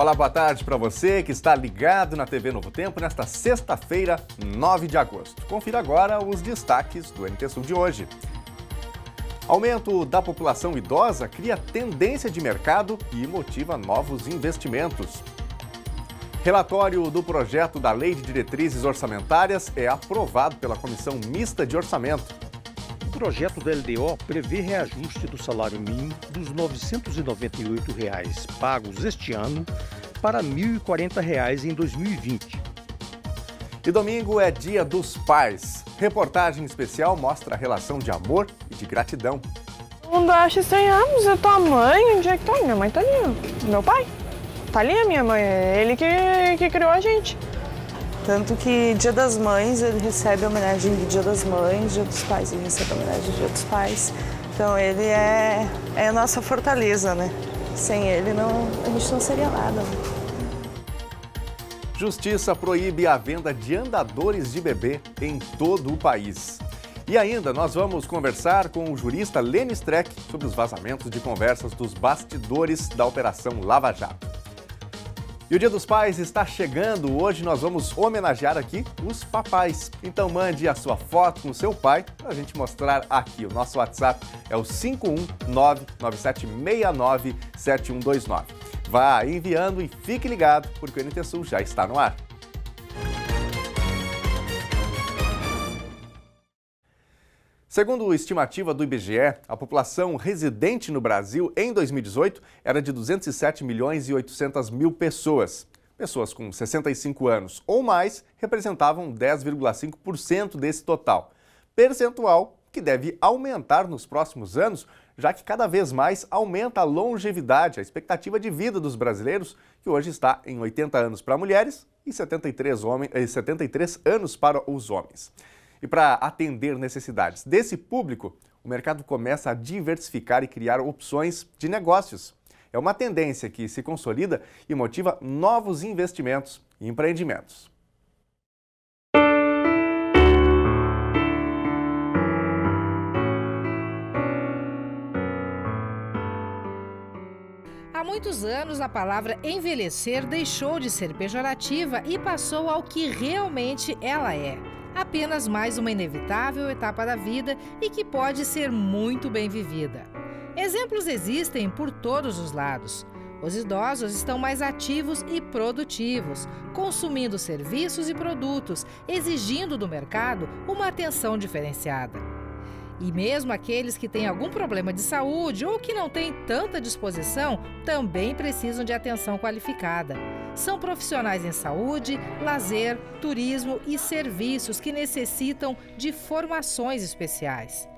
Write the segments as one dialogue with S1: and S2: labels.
S1: Olá, boa tarde para você que está ligado na TV Novo Tempo nesta sexta-feira, 9 de agosto. Confira agora os destaques do NT Sul de hoje. Aumento da população idosa cria tendência de mercado e motiva novos investimentos. Relatório do projeto da Lei de Diretrizes Orçamentárias é aprovado pela Comissão Mista de Orçamento.
S2: O projeto da LDO prevê reajuste do salário mínimo dos R$ 998 pagos este ano para R$ 1.040 em 2020.
S1: E domingo é Dia dos Pais. Reportagem especial mostra a relação de amor e de gratidão.
S3: Todo mundo acha estranhamos, a tua mãe, onde é que tá? Minha mãe tá ali, meu pai. Tá ali a minha mãe, é ele que criou a gente.
S4: Tanto que Dia das Mães, ele recebe a homenagem do Dia das Mães, Dia dos Pais, ele recebe a homenagem do Dia dos Pais. Então ele é a nossa fortaleza, né? Sem ele, a gente não seria nada. Né?
S1: Justiça proíbe a venda de andadores de bebê em todo o país. E ainda nós vamos conversar com o jurista Lene Streck sobre os vazamentos de conversas dos bastidores da Operação Lava Jato. E o Dia dos Pais está chegando. Hoje nós vamos homenagear aqui os papais. Então mande a sua foto com o seu pai para a gente mostrar aqui. O nosso WhatsApp é o 51997697129. Vá enviando e fique ligado, porque o NT Sul já está no ar. Segundo a estimativa do IBGE, a população residente no Brasil em 2018 era de 207 milhões e 800 mil pessoas. Pessoas com 65 anos ou mais representavam 10,5% desse total. Percentual que deve aumentar nos próximos anos, já que cada vez mais aumenta a longevidade, a expectativa de vida dos brasileiros, que hoje está em 80 anos para mulheres e 73 anos para os homens. E para atender necessidades desse público, o mercado começa a diversificar e criar opções de negócios. É uma tendência que se consolida e motiva novos investimentos e empreendimentos.
S5: Há muitos anos, a palavra envelhecer deixou de ser pejorativa e passou ao que realmente ela é. Apenas mais uma inevitável etapa da vida e que pode ser muito bem vivida. Exemplos existem por todos os lados. Os idosos estão mais ativos e produtivos, consumindo serviços e produtos, exigindo do mercado uma atenção diferenciada. E mesmo aqueles que têm algum problema de saúde ou que não têm tanta disposição, também precisam de atenção qualificada. São profissionais em saúde, lazer, turismo e serviços que necessitam de formações especiais.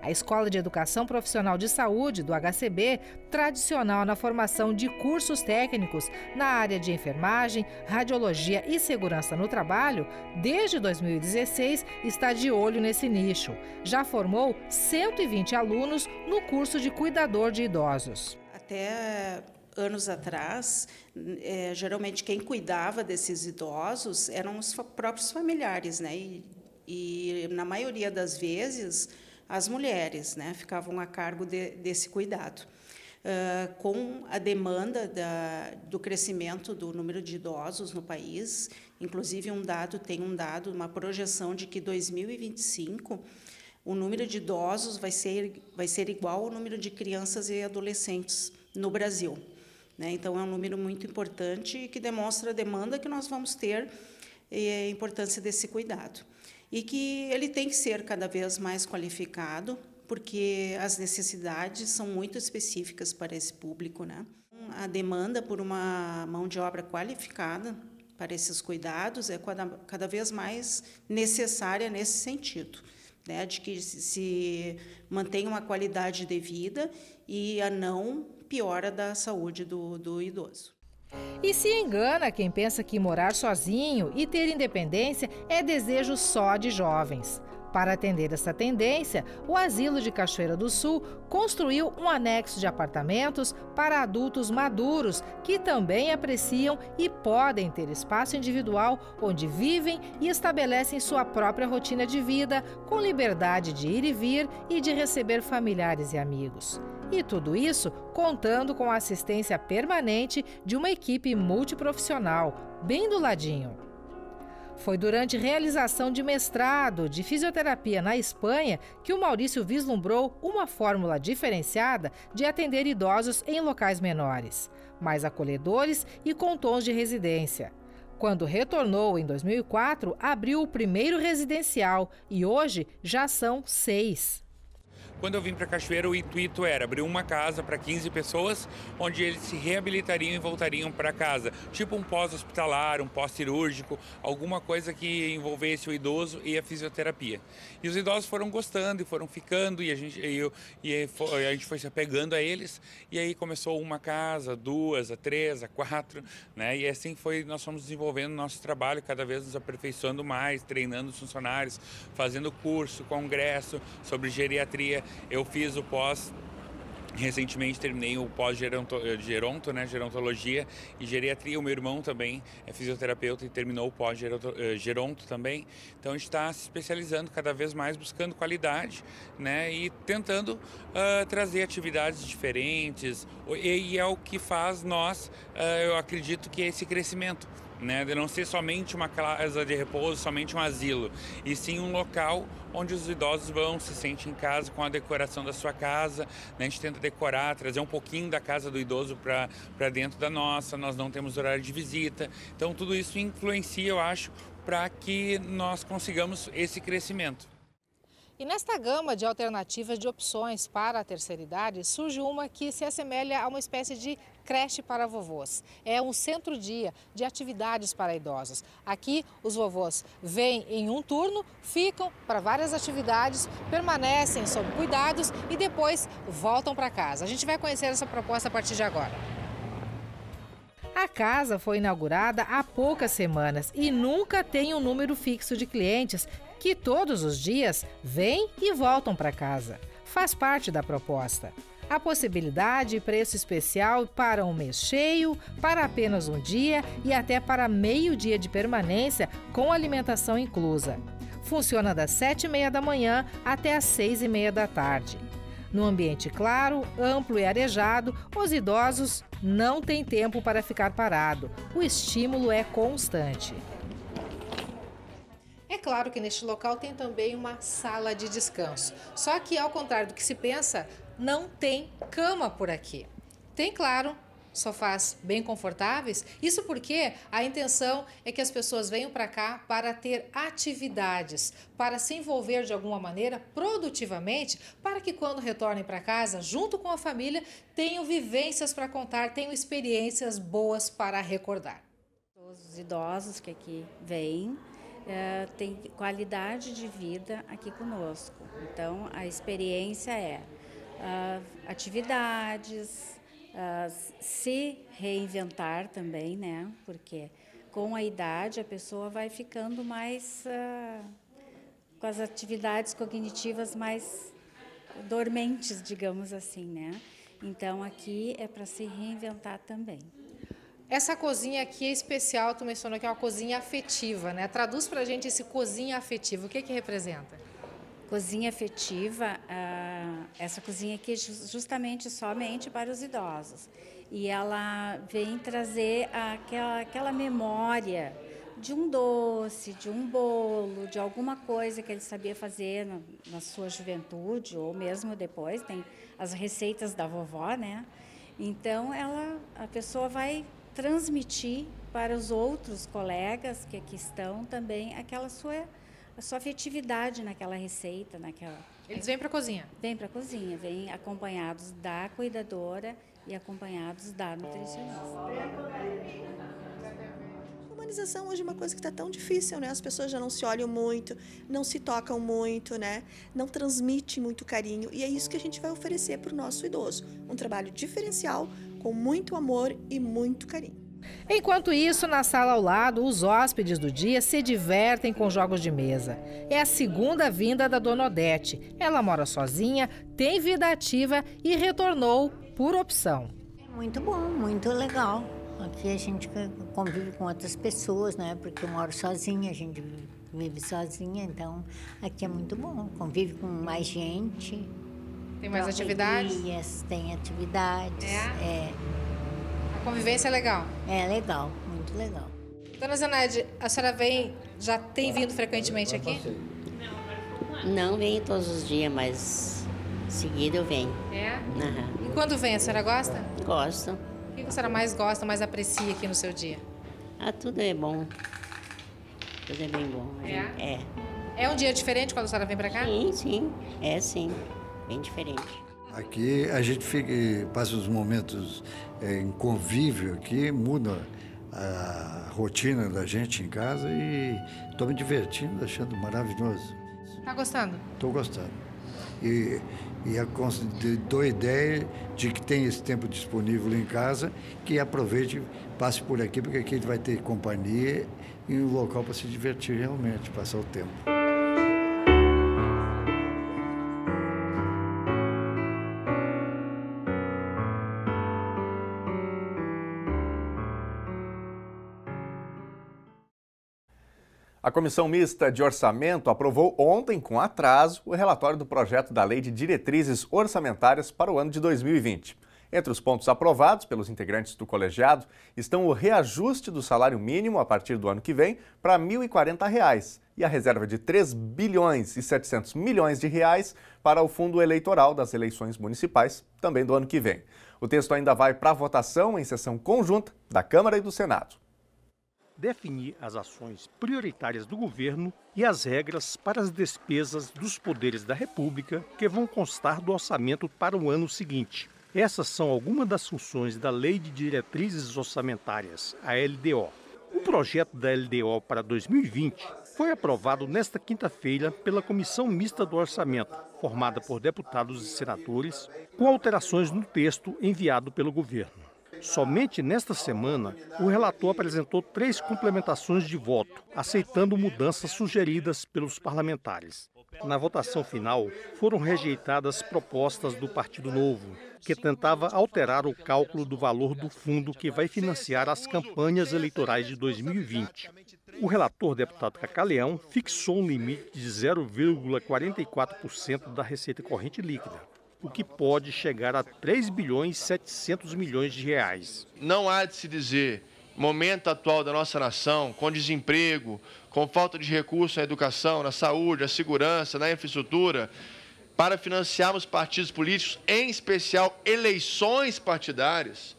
S5: A Escola de Educação Profissional de Saúde, do HCB, tradicional na formação de cursos técnicos na área de enfermagem, radiologia e segurança no trabalho, desde 2016 está de olho nesse nicho. Já formou 120 alunos no curso de cuidador de idosos.
S6: Até anos atrás, geralmente quem cuidava desses idosos eram os próprios familiares, né? E na maioria das vezes as mulheres, né, ficavam a cargo desse cuidado. Com a demanda do crescimento do número de idosos no país, inclusive uma projeção de que 2025 o número de idosos vai ser igual ao número de crianças e adolescentes no Brasil. Né? Então, é um número muito importante e que demonstra a demanda que nós vamos ter e a importância desse cuidado. E que ele tem que ser cada vez mais qualificado, porque as necessidades são muito específicas para esse público, né? A demanda por uma mão de obra qualificada para esses cuidados é cada vez mais necessária nesse sentido, né? De que se mantenha uma qualidade de vida e a não piora da saúde do idoso.
S5: E se engana quem pensa que morar sozinho e ter independência é desejo só de jovens. Para atender essa tendência, o Asilo de Cachoeira do Sul construiu um anexo de apartamentos para adultos maduros que também apreciam e podem ter espaço individual onde vivem e estabelecem sua própria rotina de vida, com liberdade de ir e vir e de receber familiares e amigos. E tudo isso contando com a assistência permanente de uma equipe multiprofissional, bem do ladinho. Foi durante realização de mestrado de fisioterapia na Espanha que o Maurício vislumbrou uma fórmula diferenciada de atender idosos em locais menores, mais acolhedores e com tons de residência. Quando retornou em 2004, abriu o primeiro residencial e hoje já são 6.
S7: Quando eu vim para Cachoeira, o intuito era abrir uma casa para 15 pessoas, onde eles se reabilitariam e voltariam para casa. Tipo um pós-hospitalar, um pós-cirúrgico, alguma coisa que envolvesse o idoso e a fisioterapia. E os idosos foram gostando e foram ficando, e a gente foi se apegando a eles. E aí começou uma casa, 2, a 3, a 4, né? E assim nós fomos desenvolvendo nosso trabalho, cada vez nos aperfeiçoando mais, treinando os funcionários, fazendo curso, congresso sobre geriatria. Eu fiz o pós, recentemente terminei o pós-geronto, né, gerontologia e geriatria. O meu irmão também é fisioterapeuta e terminou o pós-geronto também. Então a gente está se especializando cada vez mais, buscando qualidade, né, e tentando trazer atividades diferentes. E é o que faz nós, eu acredito que é esse crescimento, né, de não ser somente uma casa de repouso, somente um asilo, e sim um local onde os idosos vão, se sentem em casa com a decoração da sua casa, né? A gente tenta decorar, trazer um pouquinho da casa do idoso para dentro da nossa, nós não temos horário de visita, então tudo isso influencia, eu acho, para que nós consigamos esse crescimento.
S5: E nesta gama de alternativas de opções para a terceira idade, surge uma que se assemelha a uma espécie de creche para vovôs. É um centro-dia de atividades para idosos. Aqui, os vovôs vêm em um turno, ficam para várias atividades, permanecem sob cuidados e depois voltam para casa. A gente vai conhecer essa proposta a partir de agora. A casa foi inaugurada há poucas semanas e nunca tem um número fixo de clientes que todos os dias vêm e voltam para casa. Faz parte da proposta. A possibilidade e preço especial para um mês cheio, para apenas um dia e até para meio dia de permanência com alimentação inclusa. Funciona das 7h30 da manhã até às 6h30 da tarde. No ambiente claro, amplo e arejado, os idosos não têm tempo para ficar parado. O estímulo é constante. É claro que neste local tem também uma sala de descanso. Só que, ao contrário do que se pensa, não tem cama por aqui. Tem, claro, sofás bem confortáveis. Isso porque a intenção é que as pessoas venham para cá para ter atividades, para se envolver de alguma maneira produtivamente, para que quando retornem para casa, junto com a família, tenham vivências para contar, tenham experiências boas para recordar.
S8: Os idosos que aqui vêm têm qualidade de vida aqui conosco. Então, a experiência é atividades, se reinventar também, né? Porque com a idade a pessoa vai ficando mais com as atividades cognitivas mais dormentes, digamos assim, né? Então aqui é para se reinventar também.
S5: Essa cozinha aqui é especial, tu mencionou que é uma cozinha afetiva, né? Traduz pra gente esse cozinha afetiva, o que que representa?
S8: Cozinha afetiva, essa cozinha aqui é justamente somente para os idosos. E ela vem trazer aquela memória de um doce, de um bolo, de alguma coisa que ele sabia fazer na sua juventude ou mesmo depois. Tem as receitas da vovó, né? Então, a pessoa vai transmitir para os outros colegas que aqui estão também a sua afetividade naquela receita,
S5: Eles vêm para a cozinha?
S8: Vêm para a cozinha, vêm acompanhados da cuidadora e acompanhados da nutricionista.
S9: A humanização hoje é uma coisa que está tão difícil, né? As pessoas já não se olham muito, não se tocam muito, né? Não transmite muito carinho, e é isso que a gente vai oferecer para o nosso idoso. Um trabalho diferencial, com muito amor e muito carinho.
S5: Enquanto isso, na sala ao lado, os hóspedes do dia se divertem com jogos de mesa. É a segunda vinda da Dona Odete. Ela mora sozinha, tem vida ativa e retornou por opção.
S10: Muito bom, muito legal. Aqui a gente convive com outras pessoas, né? Porque eu moro sozinha, a gente vive sozinha, então aqui é muito bom. Convive com mais gente.
S5: Tem mais atividades?
S10: Tem atividades. É.
S5: A convivência é legal?
S10: É legal, muito legal.
S5: Dona Zenaide, a senhora já tem vindo frequentemente aqui?
S11: Não venho todos os dias, mas seguido eu venho.
S5: É?
S11: Uhum.
S5: E quando vem, a senhora gosta?
S11: Gosto.
S5: O que a senhora mais gosta, mais aprecia aqui no seu dia?
S11: Tudo é bom. Tudo é bem bom.
S5: É? É um dia diferente quando a senhora vem para cá?
S11: Sim. É sim. Bem diferente.
S12: Aqui a gente passa os momentos em convívio aqui, muda a rotina da gente em casa e estou me divertindo, achando maravilhoso.
S5: Tá gostando?
S12: Estou gostando. E dou a ideia de que tem esse tempo disponível em casa, que aproveite, passe por aqui, porque aqui vai ter companhia e um local para se divertir realmente, passar o tempo.
S1: A Comissão Mista de Orçamento aprovou ontem, com atraso, o relatório do projeto da Lei de Diretrizes Orçamentárias para o ano de 2020. Entre os pontos aprovados pelos integrantes do colegiado estão o reajuste do salário mínimo a partir do ano que vem para R$ 1.040 e a reserva de 3 bilhões e 700 milhões de reais para o fundo eleitoral das eleições municipais, também do ano que vem. O texto ainda vai para votação em sessão conjunta da Câmara e do Senado.
S2: Definir as ações prioritárias do governo e as regras para as despesas dos poderes da República que vão constar do orçamento para o ano seguinte. Essas são algumas das funções da Lei de Diretrizes Orçamentárias, a LDO. O projeto da LDO para 2020 foi aprovado nesta quinta-feira pela Comissão Mista do Orçamento, formada por deputados e senadores, com alterações no texto enviado pelo governo. Somente nesta semana, o relator apresentou 3 complementações de voto, aceitando mudanças sugeridas pelos parlamentares. Na votação final, foram rejeitadas propostas do Partido Novo, que tentava alterar o cálculo do valor do fundo que vai financiar as campanhas eleitorais de 2020. O relator, deputado Cacá Leão, fixou um limite de 0,44% da receita corrente líquida, o que pode chegar a 3 bilhões e 700 milhões de reais.
S13: Não há de se dizer, momento atual da nossa nação, com desemprego, com falta de recursos na educação, na saúde, na segurança, na infraestrutura, para financiarmos partidos políticos, em especial eleições partidárias,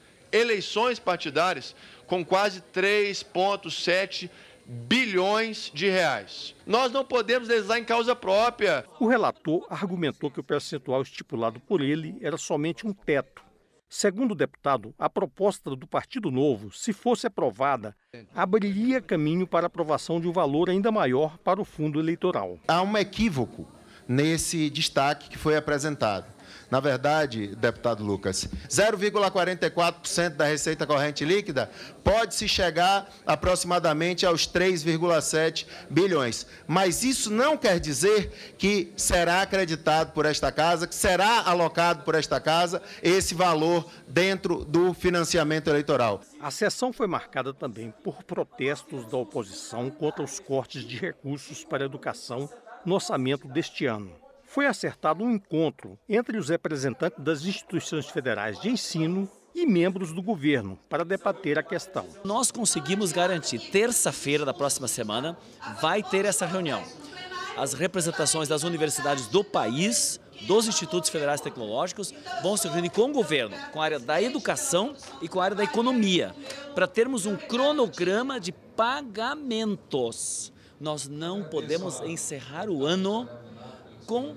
S13: com quase 3,7 bilhões de reais. Nós não podemos legislar em causa própria.
S2: O relator argumentou que o percentual estipulado por ele era somente um teto. Segundo o deputado, a proposta do Partido Novo, se fosse aprovada, abriria caminho para a aprovação de um valor ainda maior para o fundo eleitoral.
S14: Há um equívoco nesse destaque que foi apresentado. Na verdade, deputado Lucas, 0,44% da receita corrente líquida pode-se chegar aproximadamente aos 3,7 bilhões. Mas isso não quer dizer que será acreditado por esta casa, que será alocado por esta casa esse valor dentro do financiamento eleitoral.
S2: A sessão foi marcada também por protestos da oposição contra os cortes de recursos para a educação no orçamento deste ano. Foi acertado um encontro entre os representantes das instituições federais de ensino e membros do governo para debater a questão.
S15: Nós conseguimos garantir, terça-feira da próxima semana, vai ter essa reunião. As representações das universidades do país, dos institutos federais tecnológicos, vão se reunir com o governo, com a área da educação e com a área da economia, para termos um cronograma de pagamentos. Nós não podemos encerrar o ano com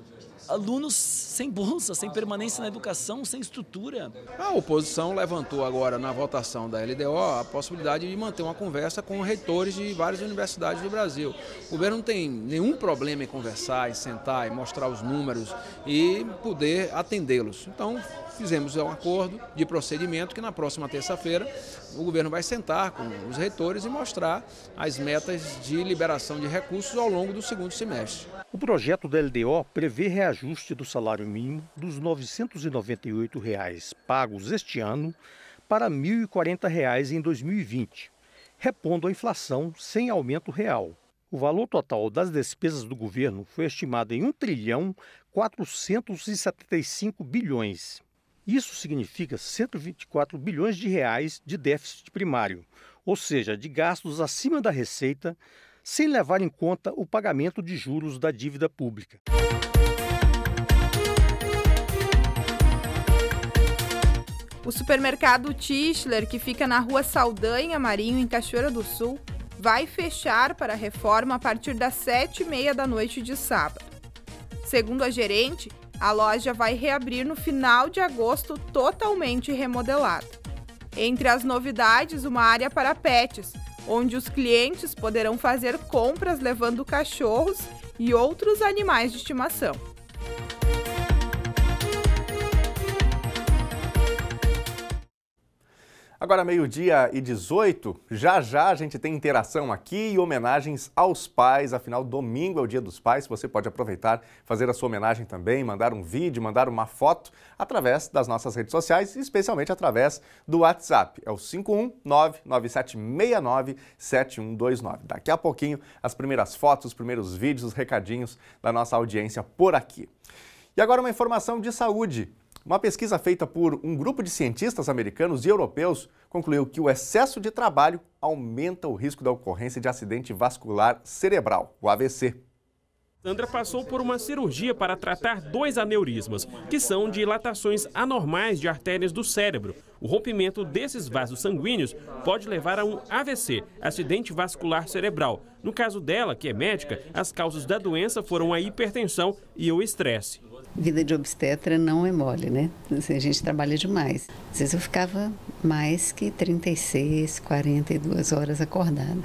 S15: alunos sem bolsa, sem permanência na educação, sem estrutura.
S16: A oposição levantou agora na votação da LDO a possibilidade de manter uma conversa com reitores de várias universidades do Brasil. O governo não tem nenhum problema em conversar, em sentar, em mostrar os números e poder atendê-los. Então, fizemos um acordo de procedimento que na próxima terça-feira o governo vai sentar com os reitores e mostrar as metas de liberação de recursos ao longo do segundo semestre.
S2: O projeto da LDO prevê reajuste do salário mínimo dos R$ 998 pagos este ano para R$ 1.040 em 2020, repondo a inflação sem aumento real. O valor total das despesas do governo foi estimado em R$ 1.475 bilhões. Isso significa 124 bilhões de reais de déficit primário, ou seja, de gastos acima da receita, sem levar em conta o pagamento de juros da dívida pública.
S17: O supermercado Tischler, que fica na rua Saldanha Marinho, em Cachoeira do Sul, vai fechar para a reforma a partir das 7h30 da noite de sábado. Segundo a gerente, a loja vai reabrir no final de agosto totalmente remodelada. Entre as novidades, uma área para pets, onde os clientes poderão fazer compras levando cachorros e outros animais de estimação.
S1: Agora, 12h18, já a gente tem interação aqui e homenagens aos pais. Afinal, domingo é o Dia dos Pais. Você pode aproveitar, fazer a sua homenagem também, mandar um vídeo, mandar uma foto através das nossas redes sociais, especialmente através do WhatsApp. É o 51997697129. Daqui a pouquinho, as primeiras fotos, os primeiros vídeos, os recadinhos da nossa audiência por aqui. E agora uma informação de saúde. Uma pesquisa feita por um grupo de cientistas americanos e europeus concluiu que o excesso de trabalho aumenta o risco da ocorrência de acidente vascular cerebral, o AVC.
S18: Sandra passou por uma cirurgia para tratar 2 aneurismas, que são dilatações anormais de artérias do cérebro. O rompimento desses vasos sanguíneos pode levar a um AVC, acidente vascular cerebral. No caso dela, que é médica, as causas da doença foram a hipertensão e o estresse.
S19: Vida de obstetra não é mole, né? Assim, a gente trabalha demais. Às vezes eu ficava mais que 36, 42 horas acordada,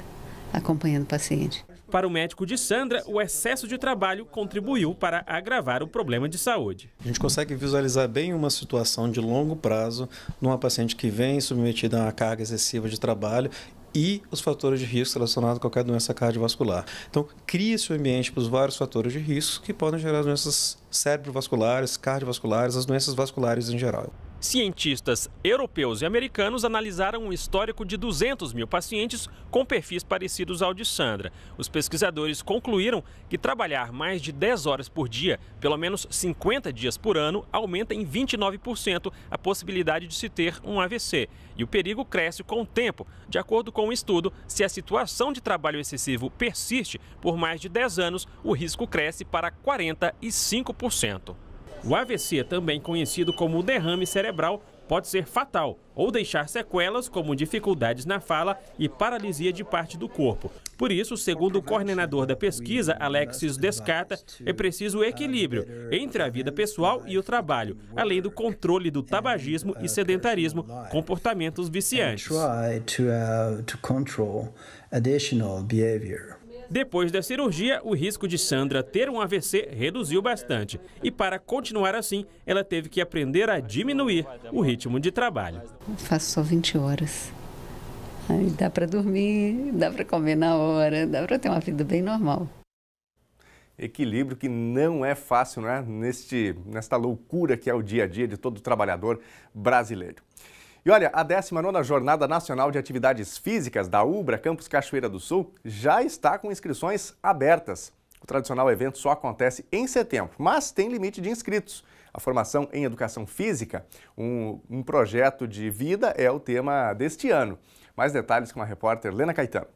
S19: acompanhando o paciente.
S18: Para o médico de Sandra, o excesso de trabalho contribuiu para agravar o problema de saúde.
S20: A gente consegue visualizar bem uma situação de longo prazo numa paciente que vem submetida a uma carga excessiva de trabalho e os fatores de risco relacionados a qualquer doença cardiovascular. Então, cria-se o ambiente para os vários fatores de risco que podem gerar doenças cerebrovasculares, cardiovasculares, as doenças vasculares em geral.
S18: Cientistas europeus e americanos analisaram um histórico de 200 mil pacientes com perfis parecidos ao de Sandra. Os pesquisadores concluíram que trabalhar mais de 10 horas por dia, pelo menos 50 dias por ano, aumenta em 29% a possibilidade de se ter um AVC. E o perigo cresce com o tempo. De acordo com o estudo, se a situação de trabalho excessivo persiste por mais de 10 anos, o risco cresce para 45%. O AVC, também conhecido como derrame cerebral, pode ser fatal ou deixar sequelas como dificuldades na fala e paralisia de parte do corpo. Por isso, segundo o coordenador da pesquisa, Alexis Descarta, é preciso equilíbrio entre a vida pessoal e o trabalho, além do controle do tabagismo e sedentarismo, comportamentos viciantes. Depois da cirurgia, o risco de Sandra ter um AVC reduziu bastante. E para continuar assim, ela teve que aprender a diminuir o ritmo de trabalho.
S19: Eu faço só 20 horas. Aí dá para dormir, dá para comer na hora, dá para ter uma vida bem normal.
S1: Equilíbrio que não é fácil, né? Nesta loucura que é o dia a dia de todo trabalhador brasileiro. E olha, a 19ª Jornada Nacional de Atividades Físicas da UBRA, Campus Cachoeira do Sul, já está com inscrições abertas. O tradicional evento só acontece em setembro, mas tem limite de inscritos. A formação em Educação Física, um projeto de vida, é o tema deste ano. Mais detalhes com a repórter Lena Caetano.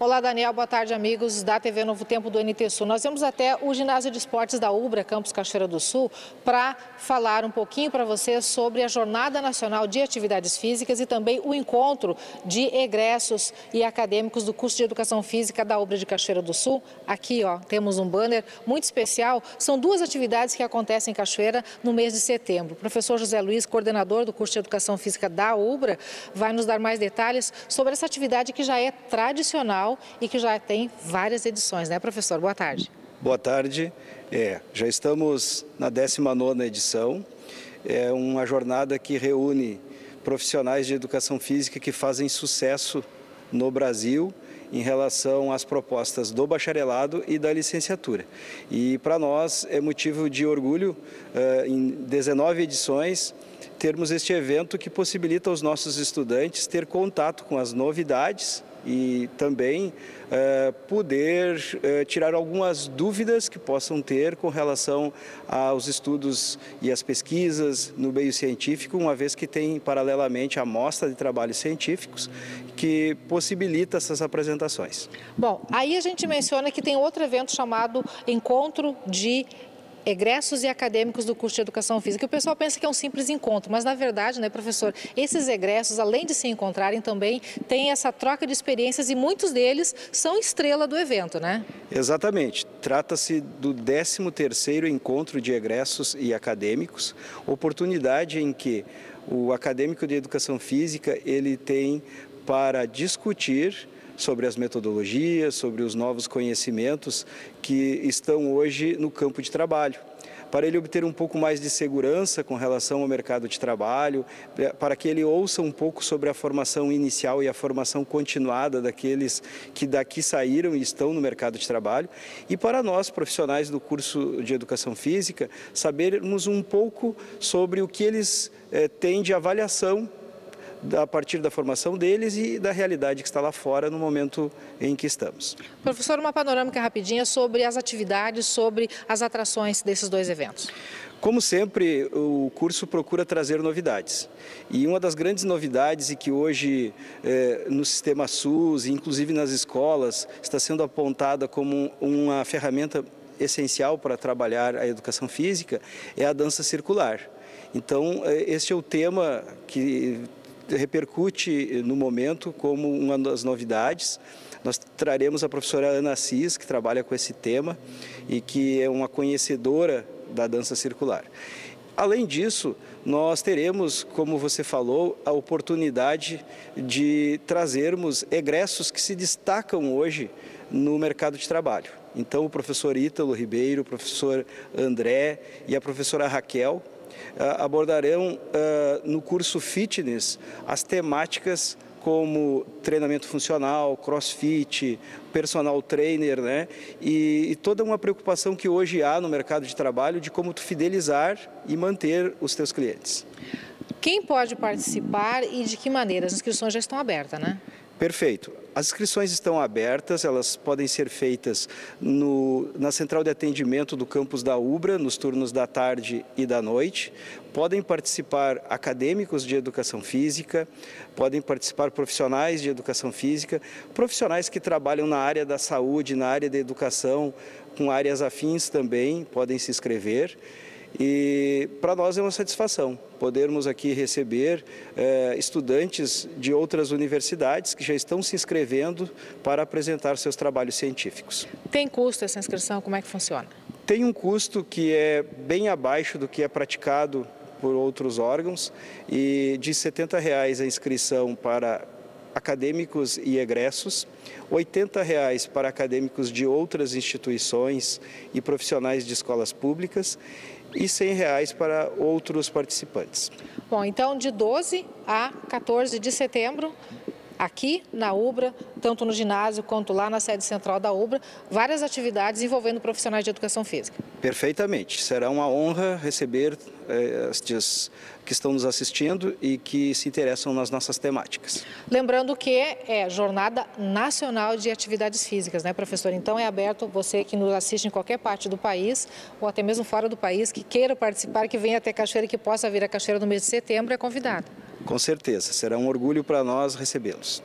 S5: Olá, Daniel. Boa tarde, amigos da TV Novo Tempo do NT Sul. Nós vamos até o ginásio de esportes da UBRA, Campus Cachoeira do Sul, para falar um pouquinho para vocês sobre a Jornada Nacional de Atividades Físicas e também o encontro de egressos e acadêmicos do curso de Educação Física da UBRA de Cachoeira do Sul. Aqui, ó, temos um banner muito especial. São duas atividades que acontecem em Cachoeira no mês de setembro. O professor José Luiz, coordenador do curso de Educação Física da UBRA, vai nos dar mais detalhes sobre essa atividade que já é tradicional e que já tem várias edições, né, professor? Boa tarde.
S21: Boa tarde. Já estamos na 19ª edição. É uma jornada que reúne profissionais de educação física que fazem sucesso no Brasil em relação às propostas do bacharelado e da licenciatura. E para nós é motivo de orgulho, em 19 edições, termos este evento que possibilita aos nossos estudantes ter contato com as novidades e também poder tirar algumas dúvidas que possam ter com relação aos estudos e às pesquisas no meio científico, uma vez que tem paralelamente a mostra de trabalhos científicos que possibilita essas apresentações.
S5: Bom, aí a gente menciona que tem outro evento chamado Encontro de Egressos e acadêmicos do curso de Educação Física. O pessoal pensa que é um simples encontro, mas na verdade, né, professor, esses egressos, além de se encontrarem, também têm essa troca de experiências e muitos deles são estrela do evento, né?
S21: Exatamente. Trata-se do 13º encontro de egressos e acadêmicos, oportunidade em que o acadêmico de Educação Física ele tem para discutir sobre as metodologias, sobre os novos conhecimentos que estão hoje no campo de trabalho, para ele obter um pouco mais de segurança com relação ao mercado de trabalho, para que ele ouça um pouco sobre a formação inicial e a formação continuada daqueles que daqui saíram e estão no mercado de trabalho, e para nós, profissionais do curso de Educação Física, sabermos um pouco sobre o que eles têm de avaliação a partir da formação deles e da realidade que está lá fora no momento em que estamos.
S5: Professor, uma panorâmica rapidinha sobre as atividades, sobre as atrações desses dois eventos.
S21: Como sempre, o curso procura trazer novidades. E uma das grandes novidades e que hoje no sistema SUS, inclusive nas escolas, está sendo apontada como uma ferramenta essencial para trabalhar a educação física é a dança circular. Então, este é o tema que repercute no momento como uma das novidades. Nós traremos a professora Ana Assis, que trabalha com esse tema e que é uma conhecedora da dança circular. Além disso, nós teremos, como você falou, a oportunidade de trazermos egressos que se destacam hoje no mercado de trabalho. Então, o professor Ítalo Ribeiro, o professor André e a professora Raquel abordarão no curso Fitness as temáticas como treinamento funcional, crossfit, personal trainer, né? E toda uma preocupação que hoje há no mercado de trabalho de como tu fidelizar e manter os teus clientes.
S5: Quem pode participar e de que maneira? As inscrições já estão abertas, né?
S21: Perfeito. As inscrições estão abertas, elas podem ser feitas na central de atendimento do campus da UBRA, nos turnos da tarde e da noite. Podem participar acadêmicos de educação física, podem participar profissionais de educação física, profissionais que trabalham na área da saúde, na área da educação, com áreas afins também, podem se inscrever. E para nós é uma satisfação podermos aqui receber estudantes de outras universidades que já estão se inscrevendo para apresentar seus trabalhos científicos.
S5: Tem custo essa inscrição? Como é que funciona?
S21: Tem um custo que é bem abaixo do que é praticado por outros órgãos e de R$ 70 a inscrição para acadêmicos e egressos, R$ 80 para acadêmicos de outras instituições e profissionais de escolas públicas e R$ 100 para outros participantes.
S5: Bom, então de 12 a 14 de setembro, aqui na UBRA, tanto no ginásio quanto lá na sede central da UBRA, várias atividades envolvendo profissionais de educação física.
S21: Perfeitamente. Será uma honra receber estes que estão nos assistindo e que se interessam nas nossas temáticas.
S5: Lembrando que é Jornada Nacional de Atividades Físicas, né, professor? Então é aberto você que nos assiste em qualquer parte do país ou até mesmo fora do país, que queira participar, que venha até Cachoeira e que possa vir a Cachoeira no mês de setembro, é convidado.
S21: Com certeza, será um orgulho para nós recebê-los.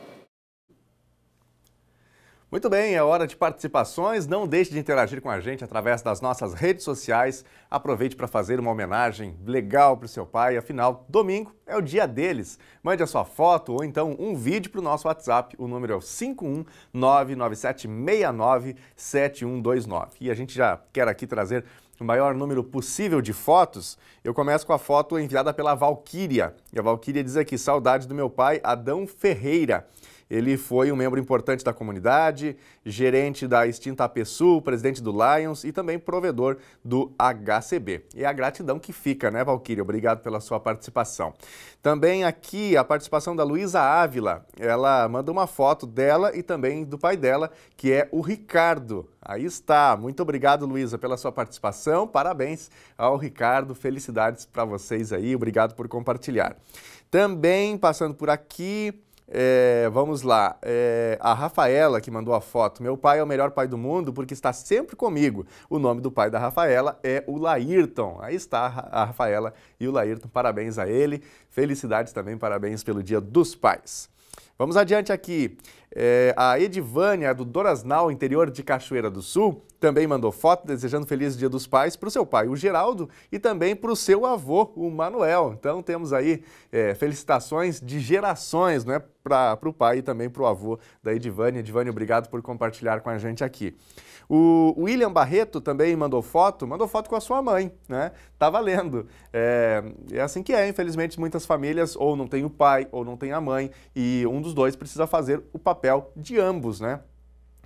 S1: Muito bem, é hora de participações. Não deixe de interagir com a gente através das nossas redes sociais. Aproveite para fazer uma homenagem legal para o seu pai. Afinal, domingo é o dia deles. Mande a sua foto ou então um vídeo para o nosso WhatsApp. O número é o 51997697129. E a gente já quer aqui trazer o maior número possível de fotos. Eu começo com a foto enviada pela Valquíria. E a Valquíria diz aqui: saudades do meu pai, Adão Ferreira. Ele foi um membro importante da comunidade, gerente da extinta APSul, presidente do Lions e também provedor do HCB. E é a gratidão que fica, né, Valquíria? Obrigado pela sua participação. Também aqui a participação da Luísa Ávila. Ela manda uma foto dela e também do pai dela, que é o Ricardo. Aí está. Muito obrigado, Luísa, pela sua participação. Parabéns ao Ricardo. Felicidades para vocês aí. Obrigado por compartilhar. Também passando por aqui... vamos lá, a Rafaela que mandou a foto. Meu pai é o melhor pai do mundo porque está sempre comigo. O nome do pai da Rafaela é o Laírton. Aí está a Rafaela e o Laírton, parabéns a ele. Felicidades também, parabéns pelo Dia dos Pais. Vamos adiante aqui. A Edivânia, do Dorasnal, interior de Cachoeira do Sul, também mandou foto desejando feliz Dia dos Pais para o seu pai, o Geraldo, e também para o seu avô, o Manuel. Então temos aí felicitações de gerações, né, para o pai e também para o avô da Edivânia. Edivânia, obrigado por compartilhar com a gente aqui. O William Barreto também mandou foto com a sua mãe, né? Tá valendo. É assim que é, infelizmente, muitas famílias ou não tem o pai ou não tem a mãe e um dos dois precisa fazer o papel de ambos, né?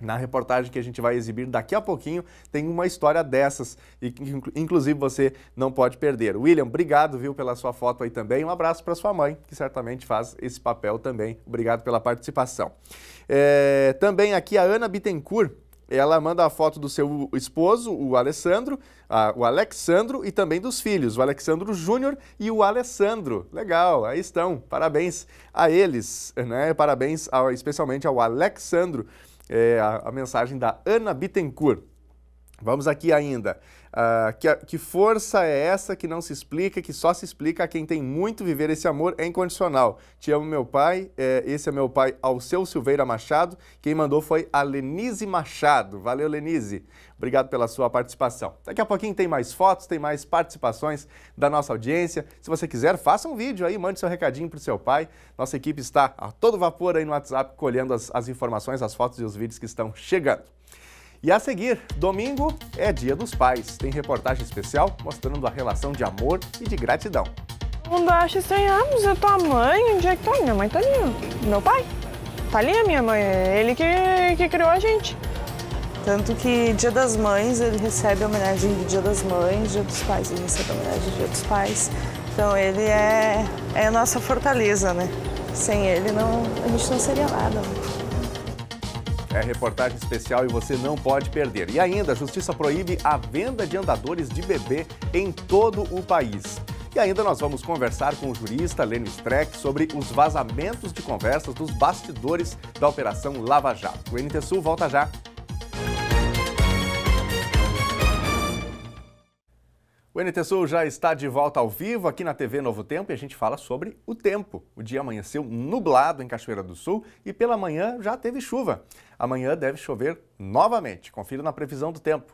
S1: Na reportagem que a gente vai exibir daqui a pouquinho, tem uma história dessas e que, inclusive, você não pode perder. William, obrigado, viu, pela sua foto aí também. Um abraço para sua mãe, que certamente faz esse papel também. Obrigado pela participação. Também aqui a Ana Bittencourt. Ela manda a foto do seu esposo, o Alexandro, e também dos filhos, o Alexandro Júnior e o Alessandro. Legal, aí estão. Parabéns a eles, né? Parabéns especialmente ao Alexandro. A mensagem da Ana Bittencourt. Vamos aqui ainda. Que força é essa que não se explica, que só se explica a quem tem muito viver esse amor é incondicional. Te amo, meu pai. Esse é meu pai, Alceu Silveira Machado. Quem mandou foi a Lenise Machado. Valeu, Lenise. Obrigado pela sua participação. Daqui a pouquinho tem mais fotos, tem mais participações da nossa audiência. Se você quiser, faça um vídeo aí, mande seu recadinho para o seu pai. Nossa equipe está a todo vapor aí no WhatsApp, colhendo as informações, as fotos e os vídeos que estão chegando. E a seguir, domingo é Dia dos Pais. Tem reportagem especial mostrando a relação de amor e de gratidão.
S3: Todo mundo acha estranho, mas é tua mãe, onde é que tá? Minha mãe tá ali, meu pai. Tá ali a minha mãe, é ele que criou a gente.
S4: Tanto que Dia das Mães, ele recebe a homenagem do Dia das Mães, Dia dos Pais, ele recebe a homenagem do Dia dos Pais. Então ele é a nossa fortaleza, né? Sem ele, a gente não seria nada.
S1: É reportagem especial e você não pode perder. E ainda, a Justiça proíbe a venda de andadores de bebê em todo o país. E ainda nós vamos conversar com o jurista Lênio Streck sobre os vazamentos de conversas dos bastidores da Operação Lava Jato. O NT Sul volta já. O NT Sul já está de volta ao vivo aqui na TV Novo Tempo e a gente fala sobre o tempo. O dia amanheceu nublado em Cachoeira do Sul e pela manhã já teve chuva. Amanhã deve chover novamente. Confira na previsão do tempo.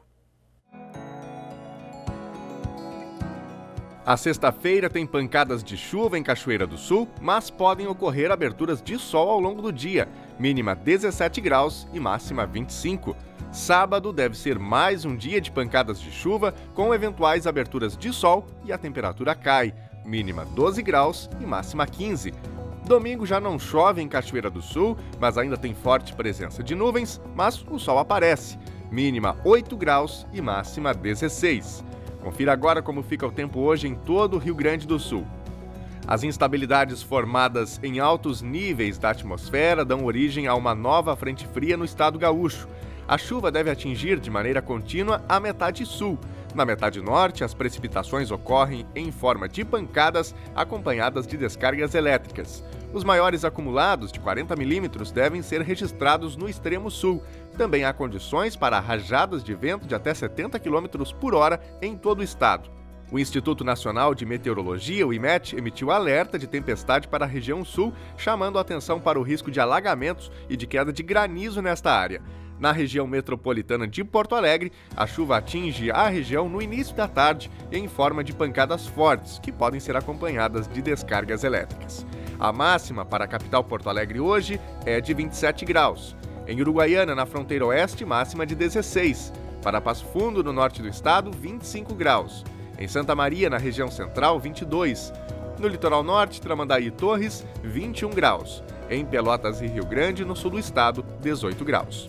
S1: A sexta-feira tem pancadas de chuva em Cachoeira do Sul, mas podem ocorrer aberturas de sol ao longo do dia. Mínima 17 graus e máxima 25. Sábado deve ser mais um dia de pancadas de chuva, com eventuais aberturas de sol e a temperatura cai. Mínima 12 graus e máxima 15. Domingo já não chove em Cachoeira do Sul, mas ainda tem forte presença de nuvens, mas o sol aparece. Mínima 8 graus e máxima 16. Confira agora como fica o tempo hoje em todo o Rio Grande do Sul. As instabilidades formadas em altos níveis da atmosfera dão origem a uma nova frente fria no estado gaúcho. A chuva deve atingir de maneira contínua a metade sul. Na metade norte, as precipitações ocorrem em forma de pancadas acompanhadas de descargas elétricas. Os maiores acumulados, de 40 milímetros, devem ser registrados no extremo sul. Também há condições para rajadas de vento de até 70 km por hora em todo o estado. O Instituto Nacional de Meteorologia, o IMET, emitiu alerta de tempestade para a região sul, chamando a atenção para o risco de alagamentos e de queda de granizo nesta área. Na região metropolitana de Porto Alegre, a chuva atinge a região no início da tarde em forma de pancadas fortes, que podem ser acompanhadas de descargas elétricas. A máxima para a capital Porto Alegre hoje é de 27 graus. Em Uruguaiana, na fronteira oeste, máxima de 16. Para Passo Fundo, no norte do estado, 25 graus. Em Santa Maria, na região central, 22. No litoral norte, Tramandaí e Torres, 21 graus. Em Pelotas e Rio Grande, no sul do estado, 18 graus.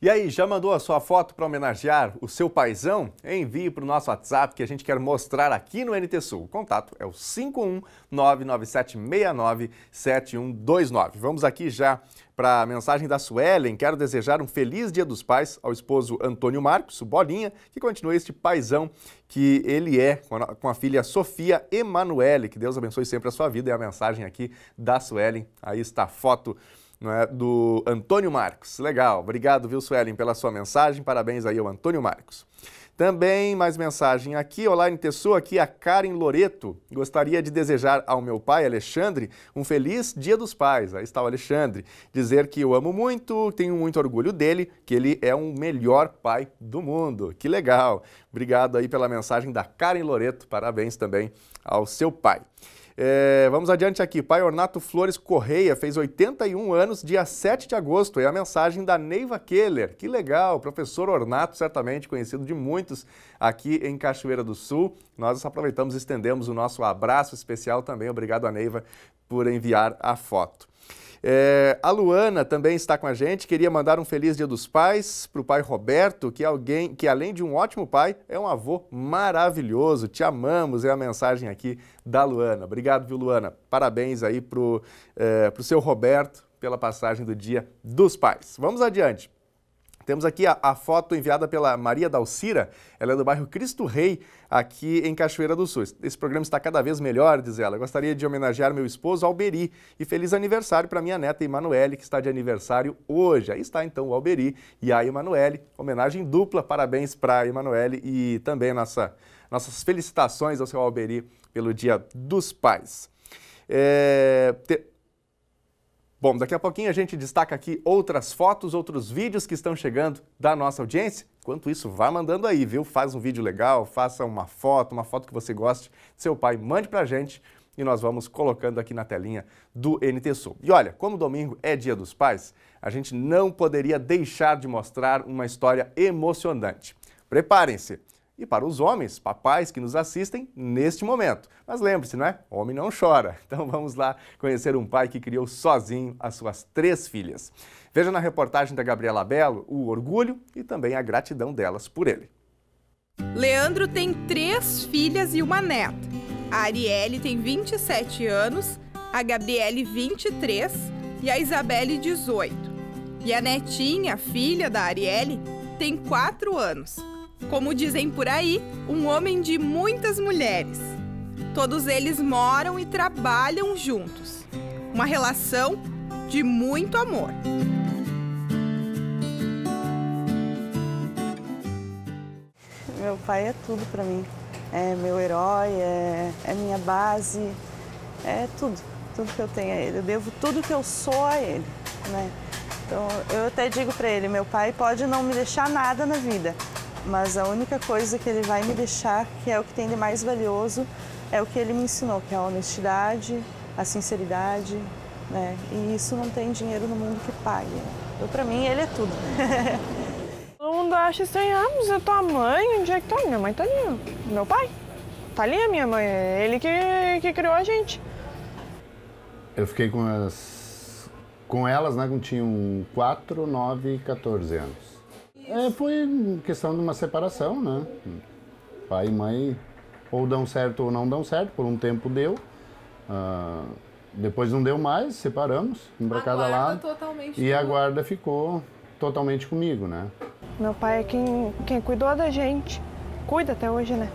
S1: E aí, já mandou a sua foto para homenagear o seu paizão? Envie para o nosso WhatsApp que a gente quer mostrar aqui no NT Sul. O contato é o 51997697129. Vamos aqui já para a mensagem da Suelen. Quero desejar um feliz Dia dos Pais ao esposo Antônio Marcos, o Bolinha, que continue este paizão que ele é com a filha Sofia Emanuele. Que Deus abençoe sempre a sua vida. É a mensagem aqui da Suelen. Aí está a foto, não é, do Antônio Marcos. Legal, obrigado, viu, Suelen, pela sua mensagem. Parabéns aí ao Antônio Marcos. Também mais mensagem aqui. Olá, NT Sul, aqui a Karen Loreto. Gostaria de desejar ao meu pai, Alexandre, um feliz Dia dos Pais. Aí está o Alexandre. Dizer que eu amo muito, tenho muito orgulho dele, que ele é o melhor pai do mundo. Que legal. Obrigado aí pela mensagem da Karen Loreto. Parabéns também ao seu pai. Vamos adiante aqui. Pai Ornato Flores Correia fez 81 anos, dia 7 de agosto. É a mensagem da Neiva Keller. Que legal, professor Ornato, certamente conhecido de muitos aqui em Cachoeira do Sul. Nós aproveitamos e estendemos o nosso abraço especial também. Obrigado a Neiva por enviar a foto. A Luana também está com a gente, queria mandar um feliz Dia dos Pais para o pai Roberto, que além de um ótimo pai, é um avô maravilhoso, te amamos, é a mensagem aqui da Luana. Obrigado, viu, Luana? Parabéns aí para o seu Roberto pela passagem do Dia dos Pais. Vamos adiante. Temos aqui a foto enviada pela Maria Dalcira, ela é do bairro Cristo Rei, aqui em Cachoeira do Sul. Esse programa está cada vez melhor, diz ela. Gostaria de homenagear meu esposo Alberi e feliz aniversário para minha neta Emanuele, que está de aniversário hoje. Aí está então o Alberi e a Emanuele, homenagem dupla, parabéns para a Emanuele e também nossas felicitações ao seu Alberi pelo Dia dos Pais. Bom, daqui a pouquinho a gente destaca aqui outras fotos, outros vídeos que estão chegando da nossa audiência. Enquanto isso, vá mandando aí, viu? Faz um vídeo legal, faça uma foto que você goste de seu pai, mande pra gente e nós vamos colocando aqui na telinha do NT Sul. E olha, como domingo é Dia dos Pais, a gente não poderia deixar de mostrar uma história emocionante. Preparem-se! E para os homens, papais que nos assistem neste momento. Mas lembre-se, não é? Homem não chora. Então vamos lá conhecer um pai que criou sozinho as suas 3 filhas. Veja na reportagem da Gabriela Belo o orgulho e também a gratidão delas por ele.
S17: Leandro tem 3 filhas e uma neta. A Arielle tem 27 anos, a Gabriele 23 e a Isabelle 18. E a netinha, filha da Arielle, tem 4 anos. Como dizem por aí, um homem de muitas mulheres. Todos eles moram e trabalham juntos. Uma relação de muito amor.
S4: Meu pai é tudo para mim. É meu herói, é minha base, é tudo que eu tenho a ele. Eu devo tudo que eu sou a ele, né? Então eu até digo para ele, meu pai pode não me deixar nada na vida, mas a única coisa que ele vai me deixar, que é o que tem de mais valioso, é o que ele me ensinou, que é a honestidade, a sinceridade, né? E isso não tem dinheiro no mundo que pague. Então, para mim, ele é tudo.
S3: Todo mundo acha estranho, mas é tua mãe, onde é que tá? Minha mãe tá ali, ó. Meu pai. Tá ali a minha mãe, é ele que criou a gente.
S6: Eu fiquei com elas, né, quando tinham 4, 9 e 14 anos. Foi questão de uma separação, né? Pai e mãe ou dão certo ou não dão certo, por um tempo deu. Depois não deu mais, separamos, um para cada lado. E a guarda ficou totalmente comigo, né?
S3: Meu pai é quem cuidou da gente, cuida até hoje, né?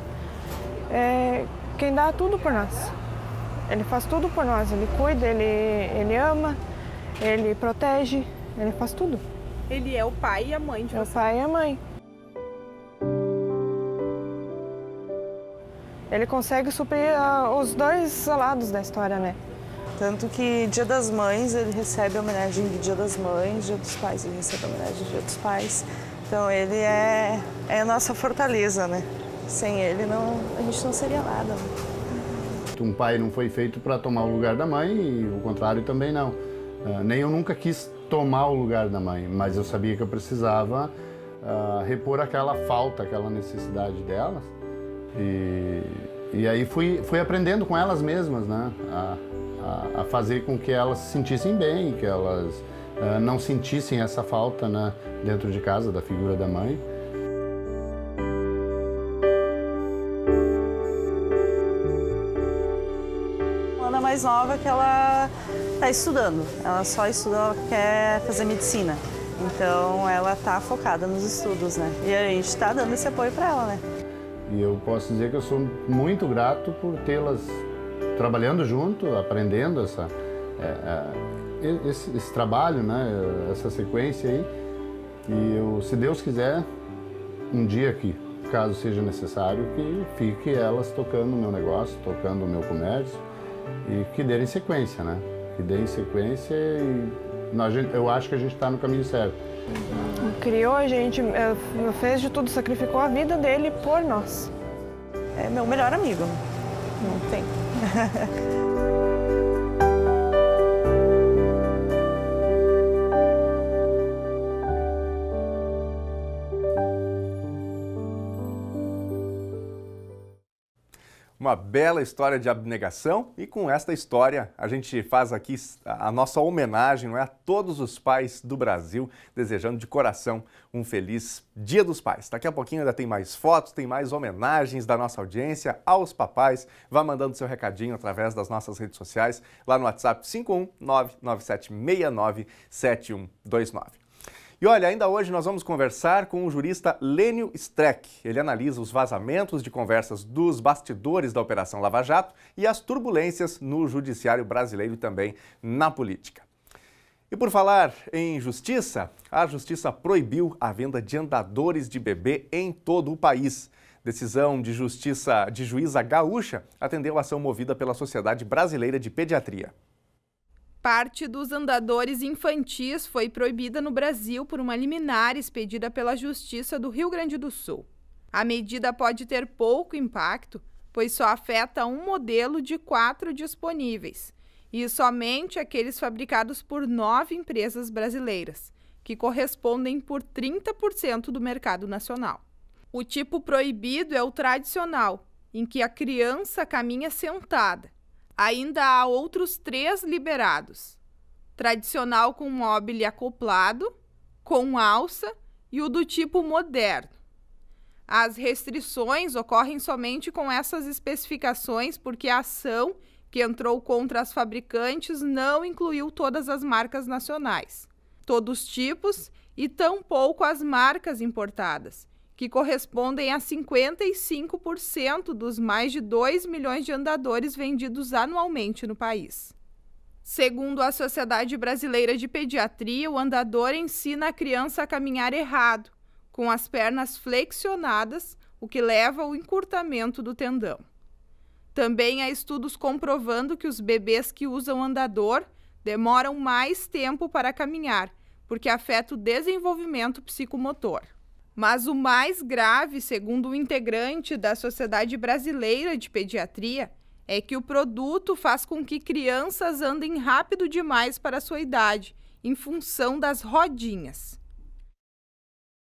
S3: É quem dá tudo por nós. Ele faz tudo por nós, ele cuida, ele ama, ele protege, ele faz tudo.
S17: Ele é o pai e a mãe de
S3: Meu
S17: você.
S3: pai e a mãe. Ele consegue suprir os dois lados da história, né?
S4: Tanto que Dia das Mães ele recebe a homenagem do Dia das Mães, Dia dos Pais ele recebe a homenagem do Dia dos Pais. Então ele é a nossa fortaleza, né? Sem ele a gente não seria nada. Né?
S6: Um pai não foi feito para tomar o lugar da mãe e o contrário também não. Nem eu nunca quis tomar o lugar da mãe, mas eu sabia que eu precisava repor aquela falta, aquela necessidade delas. E aí fui aprendendo com elas mesmas, né? A fazer com que elas se sentissem bem, que elas não sentissem essa falta, né, dentro de casa da figura da mãe.
S4: A Ana mais nova que ela está estudando, ela só estuda, ela quer fazer medicina. Então ela está focada nos estudos, né? E a gente está dando esse apoio para ela, né?
S6: E eu posso dizer que eu sou muito grato por tê-las trabalhando junto, aprendendo esse trabalho, né? Essa sequência aí. E eu, se Deus quiser, um dia aqui, caso seja necessário, que fique elas tocando o meu negócio, tocando o meu comércio e que dêem sequência, né? Que deem sequência e eu acho que a gente está no caminho certo.
S3: Criou a gente, fez de tudo, sacrificou a vida dele por nós.
S4: É meu melhor amigo, não tem.
S1: Uma bela história de abnegação e com esta história a gente faz aqui a nossa homenagem, não é, a todos os pais do Brasil, desejando de coração um feliz Dia dos Pais. Daqui a pouquinho ainda tem mais fotos, tem mais homenagens da nossa audiência aos papais. Vá mandando seu recadinho através das nossas redes sociais, lá no WhatsApp 51997697129. E olha, ainda hoje nós vamos conversar com o jurista Lênio Streck. Ele analisa os vazamentos de conversas dos bastidores da Operação Lava Jato e as turbulências no judiciário brasileiro e também na política. E por falar em justiça, a Justiça proibiu a venda de andadores de bebê em todo o país. Decisão de justiça de juíza gaúcha atendeu a ação movida pela Sociedade Brasileira de Pediatria.
S17: Parte dos andadores infantis foi proibida no Brasil por uma liminar expedida pela Justiça do Rio Grande do Sul. A medida pode ter pouco impacto, pois só afeta um modelo de 4 disponíveis, e somente aqueles fabricados por 9 empresas brasileiras, que correspondem por 30% do mercado nacional. O tipo proibido é o tradicional, em que a criança caminha sentada. Ainda há outros 3 liberados: tradicional com móbile acoplado, com alça e o do tipo moderno. As restrições ocorrem somente com essas especificações porque a ação que entrou contra as fabricantes não incluiu todas as marcas nacionais, todos os tipos e tampouco as marcas importadas, que correspondem a 55% dos mais de 2 milhões de andadores vendidos anualmente no país. Segundo a Sociedade Brasileira de Pediatria, o andador ensina a criança a caminhar errado, com as pernas flexionadas, o que leva ao encurtamento do tendão. Também há estudos comprovando que os bebês que usam andador demoram mais tempo para caminhar, porque afeta o desenvolvimento psicomotor. Mas o mais grave, segundo o integrante da Sociedade Brasileira de Pediatria, é que o produto faz com que crianças andem rápido demais para a sua idade, em função das rodinhas.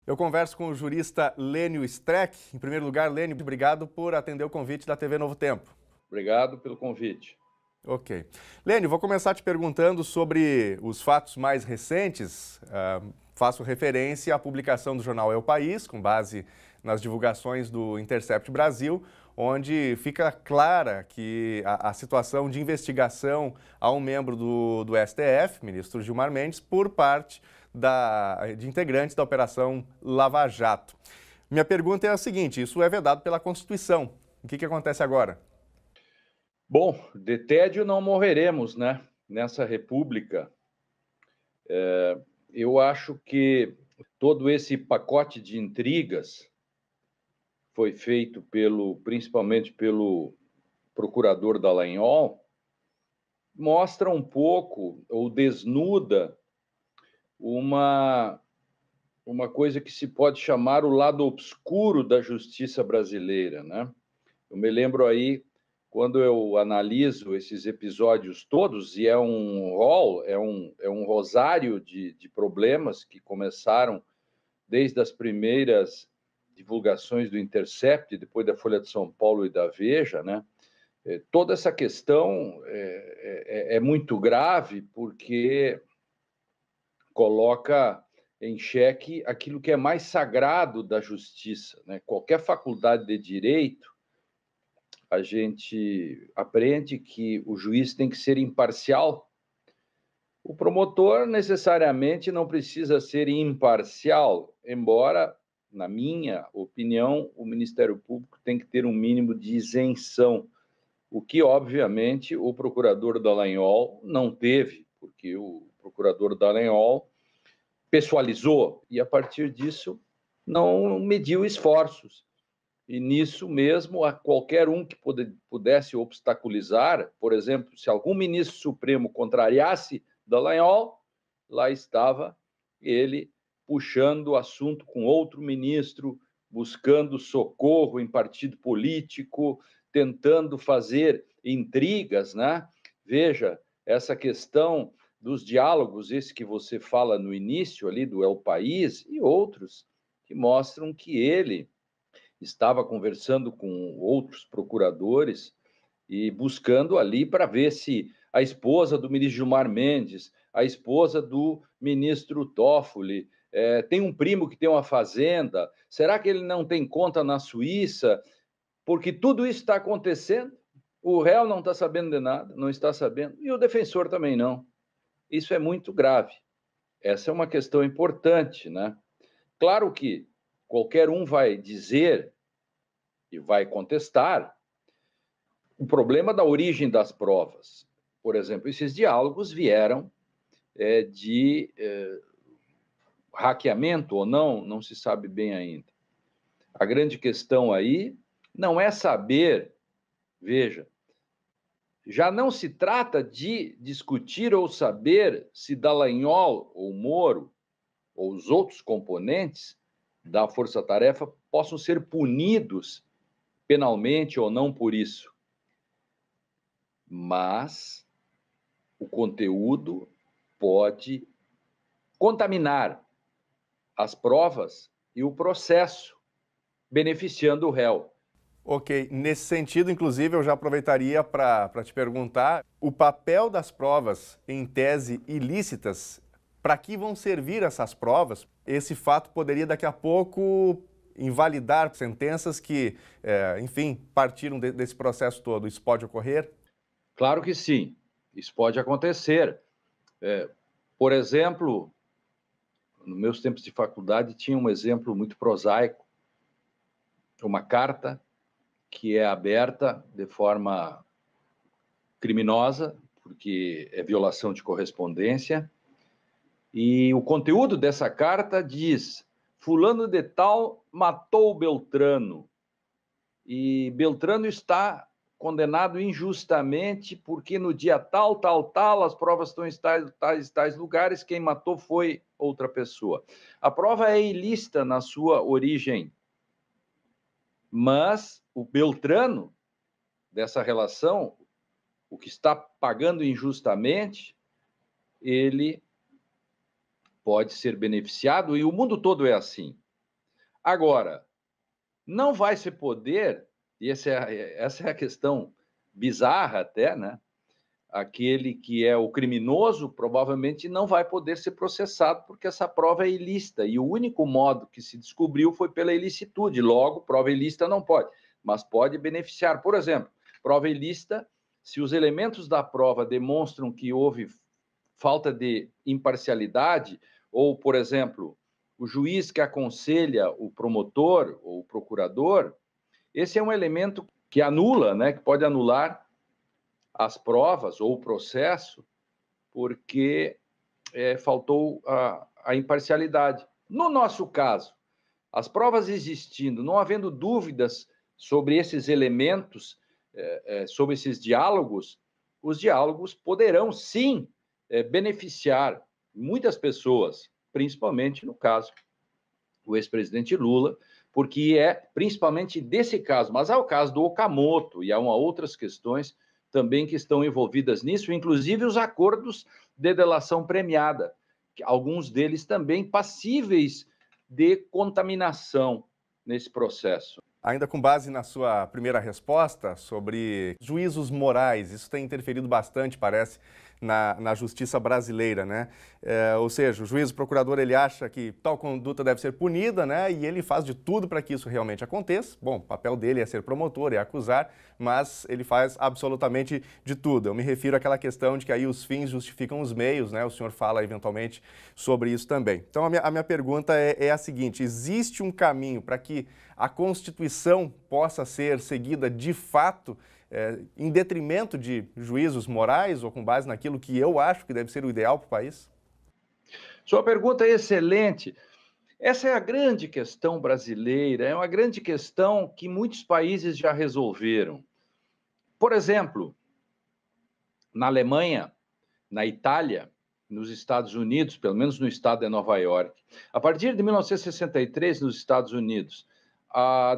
S1: Eu converso com o jurista Lênio Streck. Em primeiro lugar, Lênio, obrigado por atender o convite da TV Novo Tempo.
S7: Obrigado pelo convite.
S1: Ok. Lênio, vou começar te perguntando sobre os fatos mais recentes. Faço referência à publicação do jornal É o País, com base nas divulgações do Intercept Brasil, onde fica clara que a situação de investigação a um membro do STF, ministro Gilmar Mendes, por parte de integrantes da Operação Lava Jato. Minha pergunta é a seguinte: isso é vedado pela Constituição. O que acontece agora?
S7: Bom, de tédio não morreremos, né? Nessa república. Eu acho que Todo esse pacote de intrigas foi feito principalmente pelo procurador Dallagnol, mostra um pouco, ou desnuda, uma coisa que se pode chamar o lado obscuro da justiça brasileira, né? Eu me lembro aí, quando eu analiso esses episódios todos, e é um rol, é um rosário de problemas que começaram desde as primeiras divulgações do Intercept, depois da Folha de São Paulo e da Veja, né? Toda essa questão é muito grave porque coloca em xeque aquilo que é mais sagrado da justiça, né? Qualquer faculdade de direito, a gente aprende que o juiz tem que ser imparcial. O promotor necessariamente não precisa ser imparcial, embora, na minha opinião, o Ministério Público tem que ter um mínimo de isenção, o que, obviamente, o procurador Dallagnol não teve, porque o procurador Dallagnol pessoalizou e, a partir disso, não mediu esforços. E nisso mesmo, a qualquer um que pudesse obstaculizar, por exemplo, se algum ministro supremo contrariasse Dallagnol, lá estava ele puxando o assunto com outro ministro, buscando socorro em partido político, tentando fazer intrigas, né? Veja, essa questão dos diálogos, esse que você fala no início ali do El País, e outros que mostram que ele estava conversando com outros procuradores e buscando ali para ver se a esposa do ministro Gilmar Mendes, a esposa do ministro Toffoli, tem um primo que tem uma fazenda, será que ele não tem conta na Suíça? Porque tudo isso está acontecendo, o réu não está sabendo de nada, não está sabendo, e o defensor também não. Isso é muito grave. Essa é uma questão importante, né? Claro que qualquer um vai dizer e vai contestar o problema da origem das provas. Por exemplo, esses diálogos vieram de hackeamento ou não se sabe bem ainda. A grande questão aí não é saber, veja, já não se trata de discutir ou saber se Dallagnol ou Moro ou os outros componentes da força-tarefa possam ser punidos penalmente ou não por isso. Mas o conteúdo pode contaminar as provas e o processo, beneficiando o réu.
S1: Ok, nesse sentido, inclusive, eu já aproveitaria para te perguntar o papel das provas, em tese ilícitas, para que vão servir essas provas? Esse fato poderia, daqui a pouco, invalidar sentenças que, enfim, partiram desse processo todo. Isso pode ocorrer?
S7: Claro que sim, isso pode acontecer. Por exemplo, nos meus tempos de faculdade, tinha um exemplo muito prosaico, uma carta que é aberta de forma criminosa, porque é violação de correspondência, e o conteúdo dessa carta diz: fulano de tal matou Beltrano, e Beltrano está condenado injustamente porque no dia tal, as provas estão em tais lugares, quem matou foi outra pessoa. A prova é ilícita na sua origem, mas o Beltrano, dessa relação, o que está pagando injustamente, ele pode ser beneficiado, e o mundo todo é assim. Agora, não vai se poder, e essa é a questão bizarra até, né? Aquele que é o criminoso provavelmente não vai poder ser processado porque essa prova é ilícita, e o único modo que se descobriu foi pela ilicitude, logo, prova ilícita não pode, mas pode beneficiar. Por exemplo, prova ilícita, se os elementos da prova demonstram que houve falta de imparcialidade, ou, por exemplo, o juiz que aconselha o promotor ou o procurador, esse é um elemento que anula, né, que pode anular as provas ou o processo, porque faltou a imparcialidade. No nosso caso, as provas existindo, não havendo dúvidas sobre esses elementos, sobre esses diálogos, os diálogos poderão, sim, beneficiar muitas pessoas, principalmente, no caso, o ex-presidente Lula, porque é principalmente desse caso, mas há o caso do Okamoto e há outras questões também que estão envolvidas nisso, inclusive os acordos de delação premiada, alguns deles também passíveis de contaminação nesse processo.
S1: Ainda com base na sua primeira resposta sobre juízos morais, isso tem interferido bastante, parece, na justiça brasileira, né? Ou seja, o juiz, o procurador, ele acha que tal conduta deve ser punida, né? E ele faz de tudo para que isso realmente aconteça. Bom, o papel dele é ser promotor, é acusar, mas ele faz absolutamente de tudo. Eu me refiro àquela questão de que aí os fins justificam os meios, né? O senhor fala eventualmente sobre isso também. Então, a minha pergunta é a seguinte: existe um caminho para que a Constituição possa ser seguida de fato, em detrimento de juízos morais ou com base naquilo que eu acho que deve ser o ideal para o país?
S7: Sua pergunta é excelente. Essa é a grande questão brasileira, é uma grande questão que muitos países já resolveram. Por exemplo, na Alemanha, na Itália, nos Estados Unidos, pelo menos no estado de Nova York. A partir de 1963, nos Estados Unidos,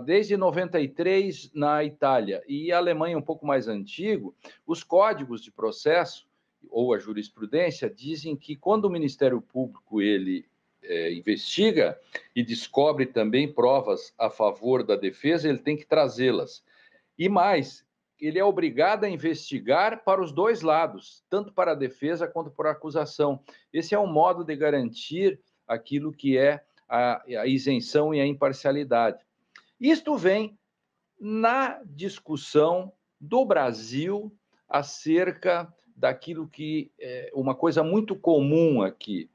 S7: desde 93 na Itália e a Alemanha um pouco mais antigo, os códigos de processo ou a jurisprudência dizem que quando o Ministério Público ele investiga e descobre também provas a favor da defesa, ele tem que trazê-las. E mais, ele é obrigado a investigar para os dois lados, tanto para a defesa quanto para a acusação. Esse é um modo de garantir aquilo que é a isenção e a imparcialidade. Isto vem na discussão do Brasil acerca daquilo que é uma coisa muito comum aqui,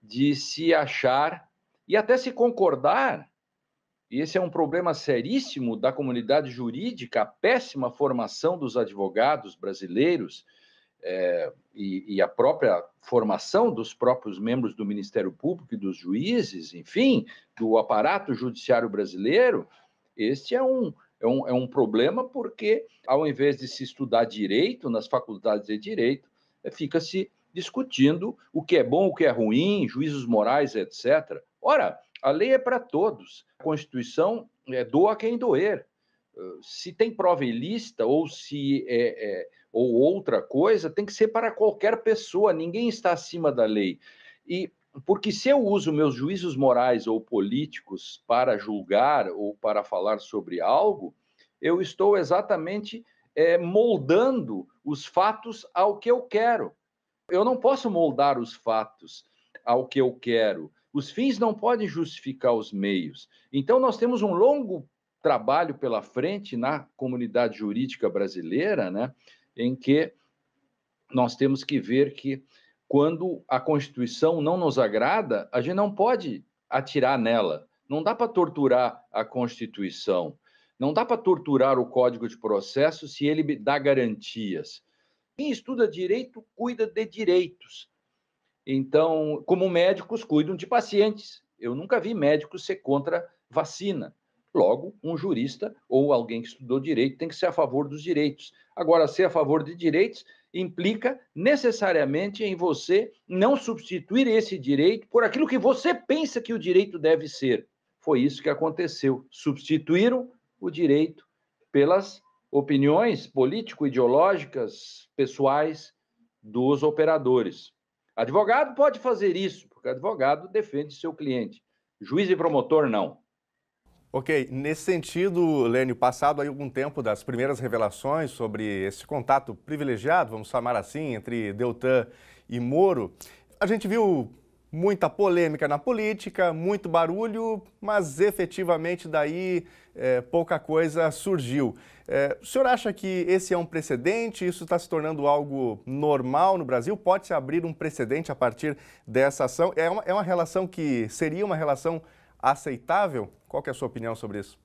S7: de se achar e até se concordar, e esse é um problema seríssimo da comunidade jurídica, a péssima formação dos advogados brasileiros e a própria formação dos próprios membros do Ministério Público e dos juízes, enfim, do aparato judiciário brasileiro. Este é um problema porque, ao invés de se estudar direito nas faculdades de direito, fica-se discutindo o que é bom, o que é ruim, juízos morais, etc. Ora, a lei é para todos. A Constituição doa quem doer. Se tem prova ilícita ou se ou outra coisa, tem que ser para qualquer pessoa. Ninguém está acima da lei. E porque se eu uso meus juízos morais ou políticos para julgar ou para falar sobre algo, eu estou exatamente moldando os fatos ao que eu quero. Eu não posso moldar os fatos ao que eu quero. Os fins não podem justificar os meios. Então, nós temos um longo trabalho pela frente na comunidade jurídica brasileira, né, em que nós temos que ver que quando a Constituição não nos agrada, a gente não pode atirar nela. Não dá para torturar a Constituição. Não dá para torturar o Código de Processo se ele dá garantias. Quem estuda direito, cuida de direitos. Então, como médicos cuidam de pacientes. Eu nunca vi médicos ser contra vacina. Logo, um jurista ou alguém que estudou direito tem que ser a favor dos direitos. Agora, ser a favor de direitos implica necessariamente em você não substituir esse direito por aquilo que você pensa que o direito deve ser. Foi isso que aconteceu. Substituíram o direito pelas opiniões político-ideológicas pessoais dos operadores. Advogado pode fazer isso, porque advogado defende seu cliente. Juiz e promotor, não.
S1: Ok, nesse sentido, Lênio, passado aí algum tempo das primeiras revelações sobre esse contato privilegiado, vamos chamar assim, entre Deltan e Moro, a gente viu muita polêmica na política, muito barulho, mas efetivamente daí pouca coisa surgiu. O senhor acha que esse é um precedente? Isso está se tornando algo normal no Brasil? Pode-se abrir um precedente a partir dessa ação? É uma relação que seria uma relação aceitável? Qual que é a sua opinião sobre isso?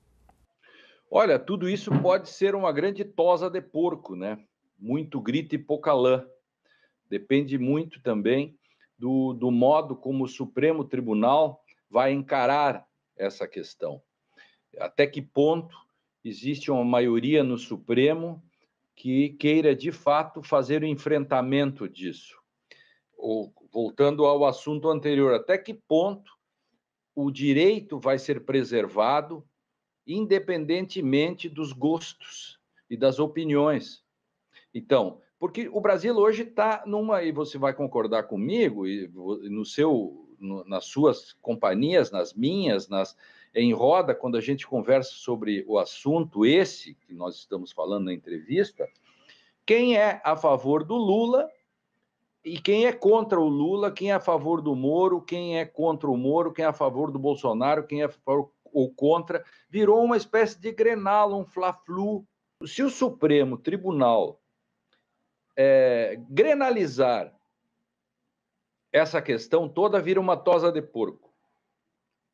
S7: Olha, tudo isso pode ser uma grande tosa de porco, né? Muito grito e pouca lã. Depende muito também do modo como o Supremo Tribunal vai encarar essa questão. Até que ponto existe uma maioria no Supremo que queira, de fato, fazer o enfrentamento disso. Voltando ao assunto anterior, até que ponto o direito vai ser preservado independentemente dos gostos e das opiniões. Então, porque o Brasil hoje está numa, e você vai concordar comigo, e nas suas companhias, nas minhas, em roda, quando a gente conversa sobre o assunto esse, que nós estamos falando na entrevista, quem é a favor do Lula e quem é contra o Lula, quem é a favor do Moro, quem é contra o Moro, quem é a favor do Bolsonaro, quem é a favor ou contra, virou uma espécie de Grenal, um fla-flu. Se o Supremo Tribunal grenalizar essa questão toda, vira uma tosa de porco.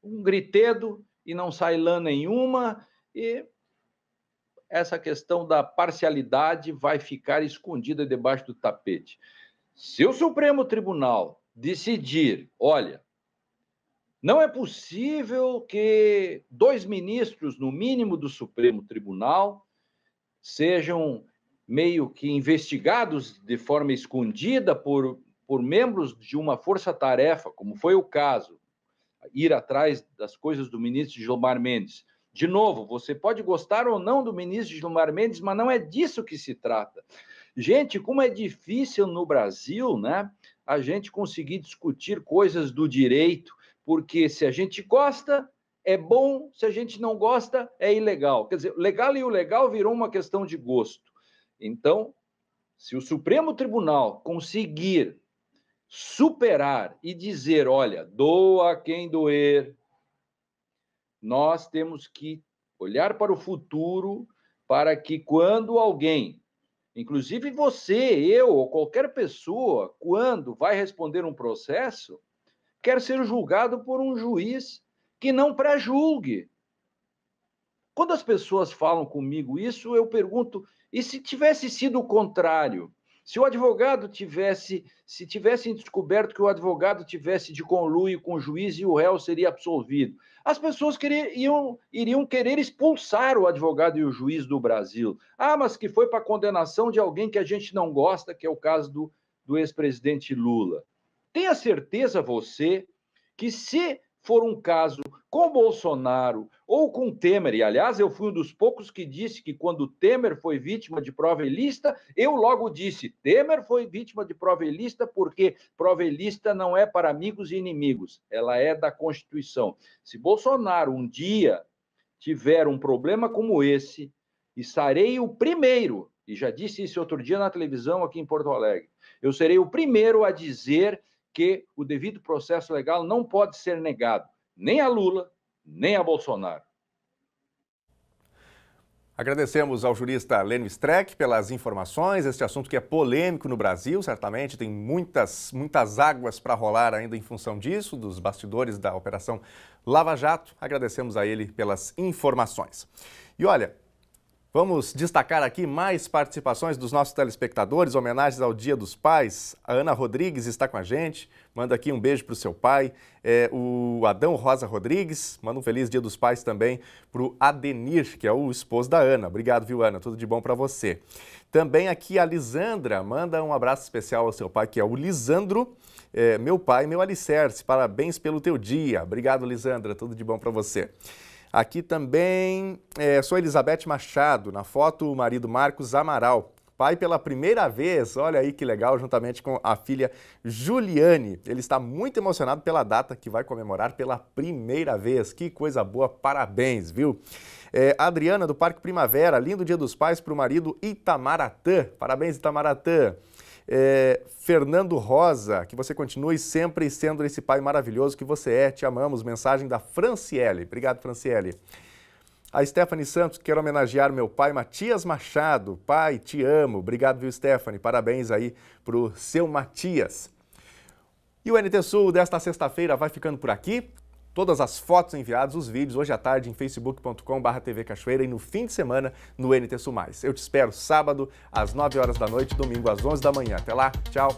S7: Um gritedo e não sai lã nenhuma, e essa questão da parcialidade vai ficar escondida debaixo do tapete. Se o Supremo Tribunal decidir, olha, não é possível que 2 ministros, no mínimo, do Supremo Tribunal sejam meio que investigados de forma escondida por membros de uma força-tarefa, como foi o caso, ir atrás das coisas do ministro Gilmar Mendes. De novo, você pode gostar ou não do ministro Gilmar Mendes, mas não é disso que se trata. Gente, como é difícil no Brasil, né, a gente conseguir discutir coisas do direito, porque se a gente gosta, é bom, se a gente não gosta, é ilegal. Quer dizer, legal e ilegal virou uma questão de gosto. Então, se o Supremo Tribunal conseguir superar e dizer, olha, doa quem doer, nós temos que olhar para o futuro para que quando alguém, inclusive você, eu ou qualquer pessoa, quando vai responder um processo, quer ser julgado por um juiz que não pré-julgue. Quando as pessoas falam comigo isso, eu pergunto, e se tivesse sido o contrário? Se o advogado se tivessem descoberto que o advogado tivesse de conluio com o juiz e o réu seria absolvido, as pessoas iriam querer expulsar o advogado e o juiz do Brasil. Ah, mas que foi para a condenação de alguém que a gente não gosta, que é o caso do ex-presidente Lula. Tenha certeza você que se for um caso com Bolsonaro ou com Temer, e aliás eu fui um dos poucos que disse que quando Temer foi vítima de prova ilícita, eu logo disse, Temer foi vítima de prova ilícita porque prova ilícita não é para amigos e inimigos, ela é da Constituição. Se Bolsonaro um dia tiver um problema como esse, estarei o primeiro, e já disse isso outro dia na televisão aqui em Porto Alegre, eu serei o primeiro a dizer que o devido processo legal não pode ser negado, nem a Lula, nem a Bolsonaro.
S1: Agradecemos ao jurista Lênio Streck pelas informações. Este assunto que é polêmico no Brasil, certamente tem muitas águas para rolar ainda em função disso, dos bastidores da Operação Lava Jato. Agradecemos a ele pelas informações. E olha, vamos destacar aqui mais participações dos nossos telespectadores, homenagens ao Dia dos Pais. A Ana Rodrigues está com a gente, manda aqui um beijo para o seu pai. O Adão Rosa Rodrigues, manda um feliz Dia dos Pais também para o Adenir, que é o esposo da Ana. Obrigado, viu, Ana? Tudo de bom para você. Também aqui a Lisandra, manda um abraço especial ao seu pai, que é o Lisandro, meu pai, meu alicerce. Parabéns pelo teu dia. Obrigado, Lisandra. Tudo de bom para você. Aqui também sou Elizabeth Machado, na foto o marido Marcos Amaral, pai pela primeira vez, olha aí que legal, juntamente com a filha Juliane. Ele está muito emocionado pela data que vai comemorar pela primeira vez, que coisa boa, parabéns, viu? Adriana do Parque Primavera, lindo Dia dos Pais para o marido Itamaratan, parabéns Itamaratan. Fernando Rosa, que você continue sempre sendo esse pai maravilhoso que você é, te amamos. Mensagem da Franciele. Obrigado, Franciele. A Stephanie Santos, quero homenagear meu pai Matias Machado. Pai, te amo. Obrigado, viu, Stephanie? Parabéns aí pro seu Matias. E o NT Sul desta sexta-feira vai ficando por aqui. Todas as fotos enviadas, os vídeos, hoje à tarde em facebook.com/TV Cachoeira e no fim de semana no NT Sul Mais. Eu te espero sábado às 9 horas da noite, domingo às 11 da manhã. Até lá, tchau!